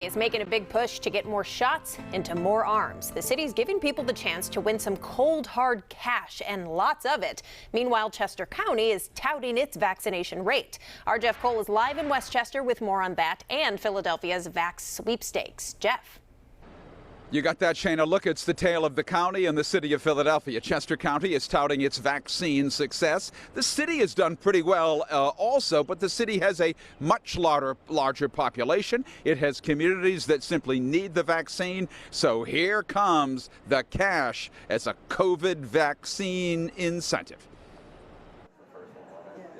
Is making a big push to get more shots into more arms. The city's giving people the chance to win some cold, hard cash, and lots of it. Meanwhile, Chester County is touting its vaccination rate. Our Jeff Cole is live in Westchester with more on that and Philadelphia's Vax Sweepstakes. Jeff. You got that, Shayna. Look, it's the tale of the county and the city of Philadelphia. Chester County is touting its vaccine success. The city has done pretty well also, but the city has a much larger population. It has communities that simply need the vaccine. So here comes the cash as a COVID vaccine incentive.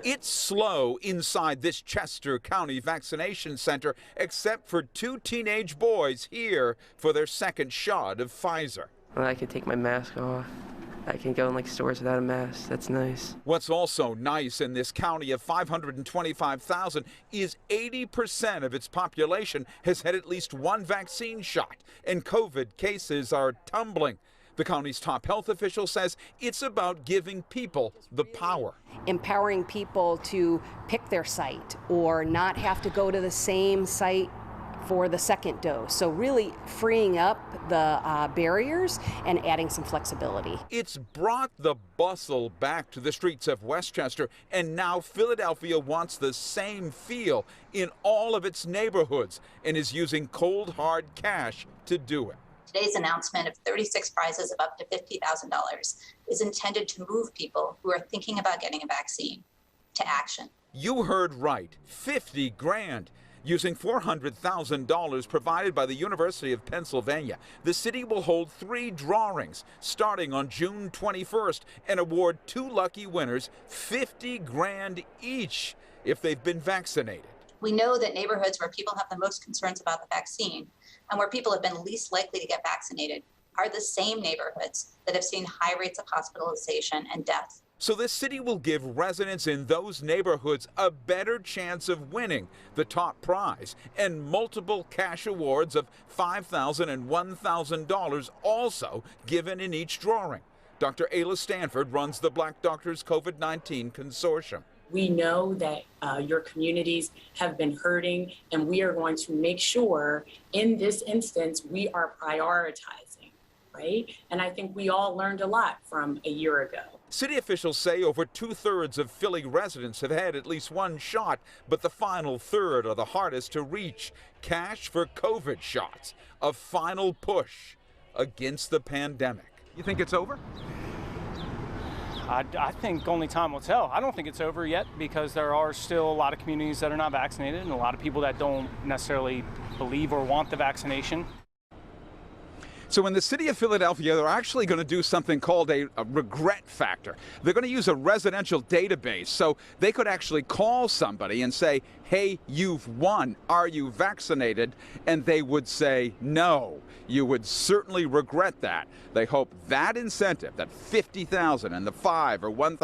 It's slow inside this Chester County vaccination center, except for two teenage boys here for their second shot of Pfizer. Well, I can take my mask off. I can go in like stores without a mask. That's nice. What's also nice in this county of 525,000 is 80% of its population has had at least one vaccine shot, and COVID cases are tumbling. The county's top health official says it's about giving people the power. Empowering people to pick their site or not have to go to the same site for the second dose. So really freeing up the barriers and adding some flexibility. It's brought the bustle back to the streets of Westchester, and now Philadelphia wants the same feel in all of its neighborhoods and is using cold, hard cash to do it. Today's announcement of 36 prizes of up to $50,000 is intended to move people who are thinking about getting a vaccine to action. You heard right, 50 grand. Using $400,000 provided by the University of Pennsylvania, the city will hold 3 drawings starting on June 21st and award 2 lucky winners 50 grand each if they've been vaccinated. We know that neighborhoods where people have the most concerns about the vaccine and where people have been least likely to get vaccinated are the same neighborhoods that have seen high rates of hospitalization and death. So this city will give residents in those neighborhoods a better chance of winning the top prize and multiple cash awards of $5,000 and $1,000 also given in each drawing. Dr. Ayla Stanford runs the Black Doctors COVID-19 Consortium. We know that your communities have been hurting, and we are going to make sure in this instance we are prioritizing, right? And I think we all learned a lot from a year ago. City officials say over 2/3 of Philly residents have had at least one shot, but the final third are the hardest to reach. Cash for COVID shots, a final push against the pandemic. You think it's over? I think only time will tell. I don't think it's over yet because there are still a lot of communities that are not vaccinated and a lot of people that don't necessarily believe or want the vaccination. So in the city of Philadelphia, they're actually going to do something called a regret factor. They're going to use a residential database, so they could actually call somebody and say, hey, you've won. Are you vaccinated? And they would say no. You would certainly regret that. They hope that incentive, that $50,000 and the $5,000 or $1,000,